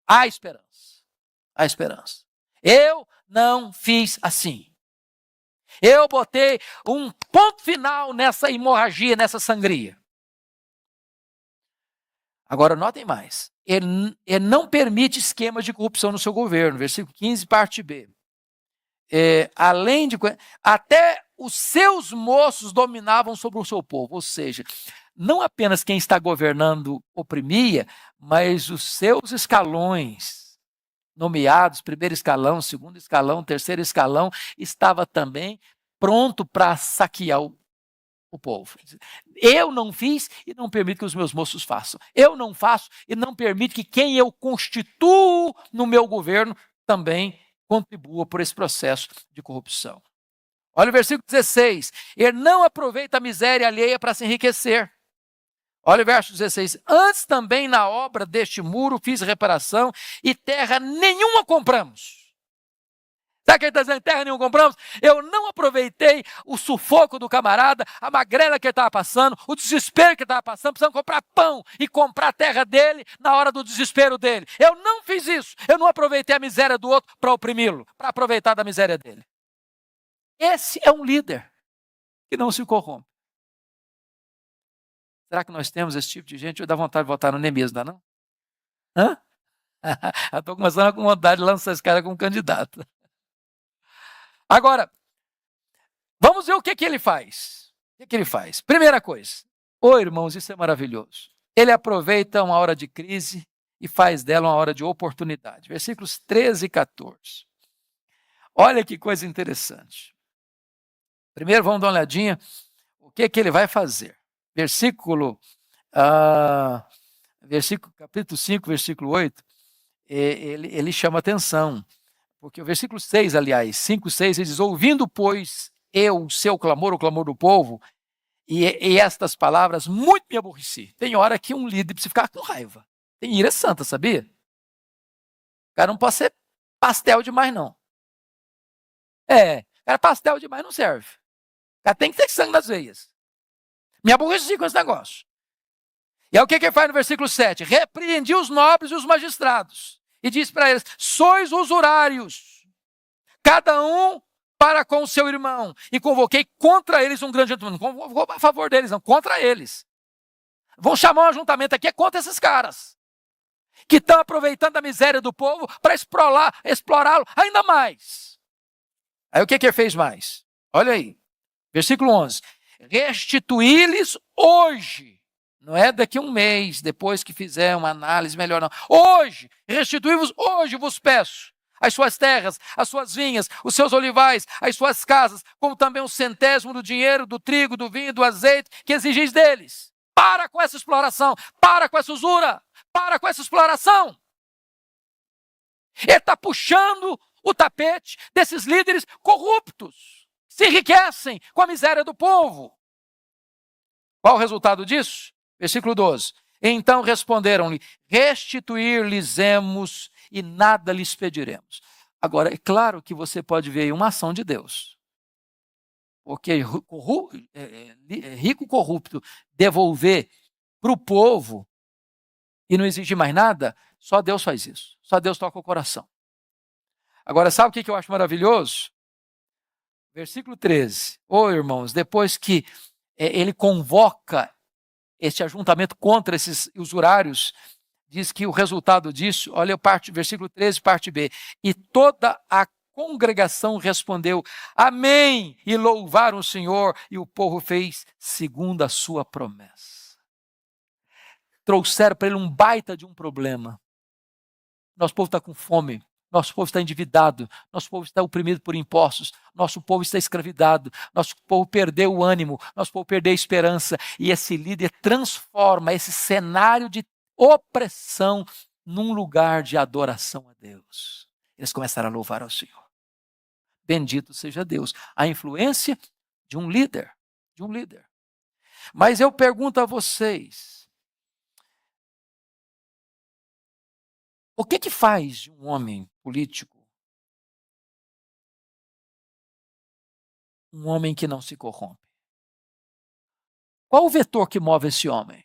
Há esperança. Há esperança. Eu não fiz assim. Eu botei um ponto final nessa hemorragia, nessa sangria. Agora, notem mais. Ele não permite esquemas de corrupção no seu governo. Versículo 15, parte B. Até os seus moços dominavam sobre o seu povo. Ou seja, não apenas quem está governando oprimia, mas os seus escalões, nomeados, primeiro escalão, segundo escalão, terceiro escalão, estava também pronto para saquear o povo. Eu não fiz e não permito que os meus moços façam. Eu não faço e não permito que quem eu constituo no meu governo também contribua por esse processo de corrupção. Olha o versículo 16. Ele não aproveita a miséria alheia para se enriquecer. Olha o verso 16. Antes também na obra deste muro fiz reparação e terra nenhuma compramos. Sabe o que ele está dizendo? Terra nenhuma compramos? Eu não aproveitei o sufoco do camarada, a magrela que ele estava passando, o desespero que ele estava passando, precisando comprar pão e comprar a terra dele na hora do desespero dele. Eu não fiz isso. Eu não aproveitei a miséria do outro para oprimi-lo, para aproveitar da miséria dele. Esse é um líder que não se corrompe. Será que nós temos esse tipo de gente? Eu dá vontade de votar no Neemias, não dá não? Hã? Eu estou começando com vontade de lançar esse cara como candidato. Agora, vamos ver o que ele faz. O que ele faz? Primeira coisa. Irmãos, isso é maravilhoso. Ele aproveita uma hora de crise e faz dela uma hora de oportunidade. Versículos 13 e 14. Olha que coisa interessante. Primeiro, vamos dar uma olhadinha o que ele vai fazer. Capítulo 5, versículo 8, ele chama atenção. Porque o versículo 6, aliás, 5, 6, ele diz, ouvindo, pois, eu o seu clamor, o clamor do povo, e estas palavras, muito me aborreci. Tem hora que um líder precisa ficar com raiva. Tem ira santa, sabia? O cara não pode ser pastel demais, não. Cara, pastel demais não serve. O cara tem que ter sangue nas veias. Me aborreci com esse negócio. E aí o que ele faz no versículo 7? Repreendi os nobres e os magistrados. E diz para eles, sois usurários, cada um para com o seu irmão. E convoquei contra eles um grande ajuntamento. Não convocou a favor deles, não, contra eles. Vão chamar um ajuntamento aqui contra esses caras, que estão aproveitando a miséria do povo para explorá-lo ainda mais. Aí o que ele fez mais? Olha aí, versículo 11. Restituí-lhes hoje. Não é daqui a um mês, depois que fizer uma análise melhor, não. Hoje, restituí-vos, hoje vos peço, as suas terras, as suas vinhas, os seus olivais, as suas casas, como também o centésimo do dinheiro, do trigo, do vinho, do azeite, que exigis deles. Para com essa exploração, para com essa usura, para com essa exploração. Ele está puxando o tapete desses líderes corruptos, que se enriquecem com a miséria do povo. Qual o resultado disso? Versículo 12. Então responderam-lhe, restituir-lhes-emos e nada lhes pediremos. Agora, é claro que você pode ver aí uma ação de Deus. Porque rico corrupto devolver para o povo e não exigir mais nada, Só Deus faz isso. Só Deus toca o coração. Agora, sabe o que eu acho maravilhoso? Versículo 13. Ô, irmãos, depois que ele convoca este ajuntamento contra esses usurários, diz que o resultado disso, olha versículo 13, parte B. E toda a congregação respondeu, amém, e louvaram o Senhor, e o povo fez segundo a sua promessa. Trouxeram para ele um baita de um problema. Nosso povo está com fome, nosso povo está endividado, nosso povo está oprimido por impostos, nosso povo está escravizado, nosso povo perdeu o ânimo, nosso povo perdeu a esperança, e esse líder transforma esse cenário de opressão num lugar de adoração a Deus. Eles começaram a louvar ao Senhor. Bendito seja Deus. A influência de um líder, Mas eu pergunto a vocês, o que faz de um homem político um homem que não se corrompe? Qual o vetor que move esse homem?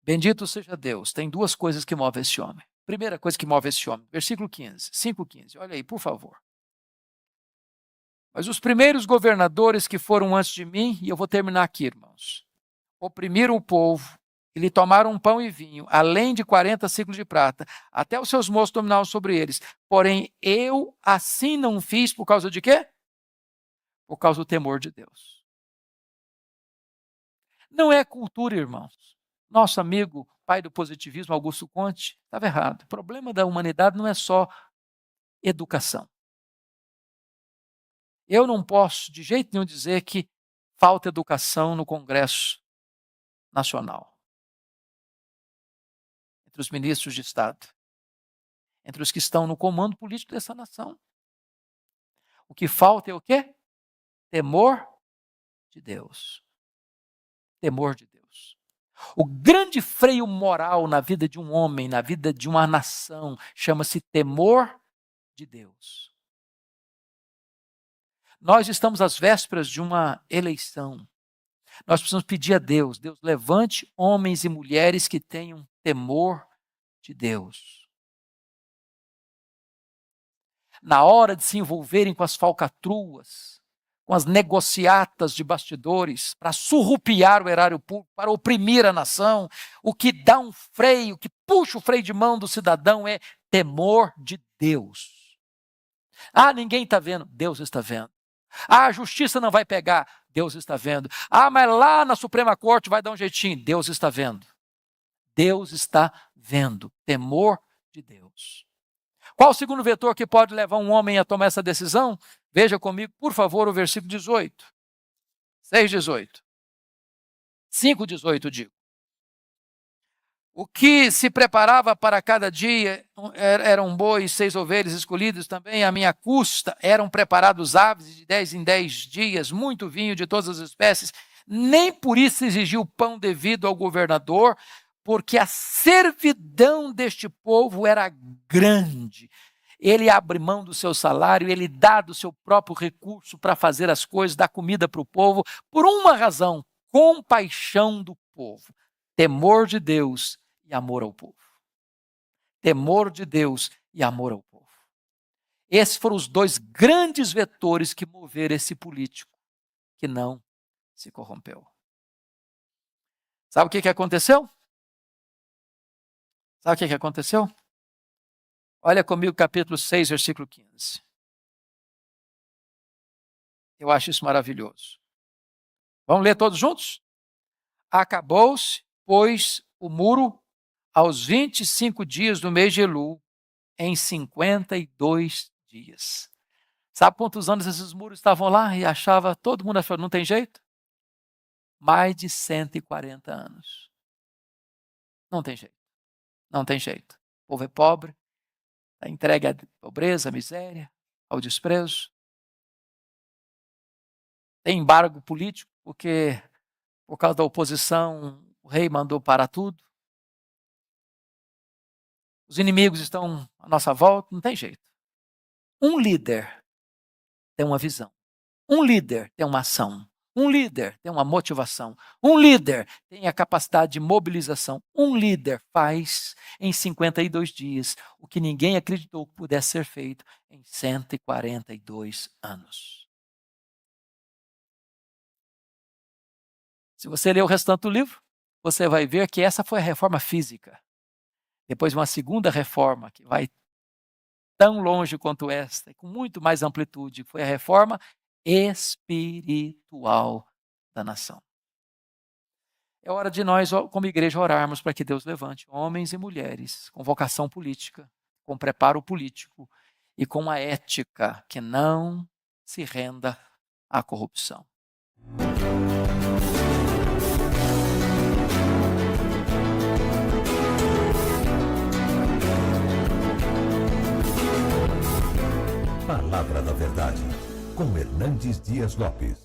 Bendito seja Deus. Tem duas coisas que movem esse homem. Primeira coisa que move esse homem, versículo 15, 5:15. Olha aí, por favor. Mas os primeiros governadores que foram antes de mim, e eu vou terminar aqui, irmãos, oprimiram o povo, e lhe tomaram pão e vinho, além de 40 ciclos de prata, até os seus moços dominavam sobre eles. Porém, eu assim não fiz por causa de quê? Por causa do temor de Deus. Não é cultura, irmãos. Nosso amigo, pai do positivismo, Augusto Conte, estava errado. O problema da humanidade não é só educação. Eu não posso, de jeito nenhum, dizer que falta educação no Congresso Nacional, entre os ministros de Estado, entre os que estão no comando político dessa nação. O que falta é o quê? Temor de Deus. Temor de Deus. O grande freio moral na vida de um homem, na vida de uma nação, chama-se temor de Deus. Nós estamos às vésperas de uma eleição. Nós precisamos pedir a Deus, Deus levante homens e mulheres que tenham temor de Deus. Na hora de se envolverem com as falcatruas, com as negociatas de bastidores, para surrupiar o erário público, para oprimir a nação, o que dá um freio, o que puxa o freio de mão do cidadão é temor de Deus. Ah, ninguém está vendo, Deus está vendo. Ah, a justiça não vai pegar, Deus está vendo. Ah, mas lá na Suprema Corte vai dar um jeitinho, Deus está vendo. Deus está vendo, temor de Deus. Qual o segundo vetor que pode levar um homem a tomar essa decisão? Veja comigo, por favor, o versículo 18. 6:18. 5:18, digo. O que se preparava para cada dia eram bois, 6 ovelhas escolhidas também à minha custa, eram preparados aves de 10 em 10 dias, muito vinho de todas as espécies, nem por isso exigiu o pão devido ao governador, porque a servidão deste povo era grande. Ele abre mão do seu salário, ele dá do seu próprio recurso para fazer as coisas, dá comida para o povo, por uma razão, compaixão do povo, temor de Deus e amor ao povo. Temor de Deus e amor ao povo. Esses foram os dois grandes vetores que moveram esse político, que não se corrompeu. Sabe o que aconteceu? Sabe o que aconteceu? Olha comigo capítulo 6, versículo 15. Eu acho isso maravilhoso. Vamos ler todos juntos? Acabou-se, pois, o muro aos 25 dias do mês de Elul, em 52 dias. Sabe quantos anos esses muros estavam lá? E todo mundo achou, não tem jeito? Mais de 140 anos. Não tem jeito. Não tem jeito. O povo é pobre, está entregue à pobreza, à miséria, ao desprezo. Tem embargo político, porque por causa da oposição, o rei mandou parar tudo. Os inimigos estão à nossa volta, não tem jeito. Um líder tem uma visão. Um líder tem uma ação. Um líder tem uma motivação. Um líder tem a capacidade de mobilização. Um líder faz em 52 dias o que ninguém acreditou que pudesse ser feito em 142 anos. Se você ler o restante do livro, você vai ver que essa foi a reforma física. Depois uma segunda reforma que vai tão longe quanto esta, e com muito mais amplitude, foi a reforma espiritual da nação. É hora de nós, como igreja, orarmos para que Deus levante homens e mulheres com vocação política, com preparo político e com uma ética que não se renda à corrupção. Palavra da Verdade, com Hernandes Dias Lopes.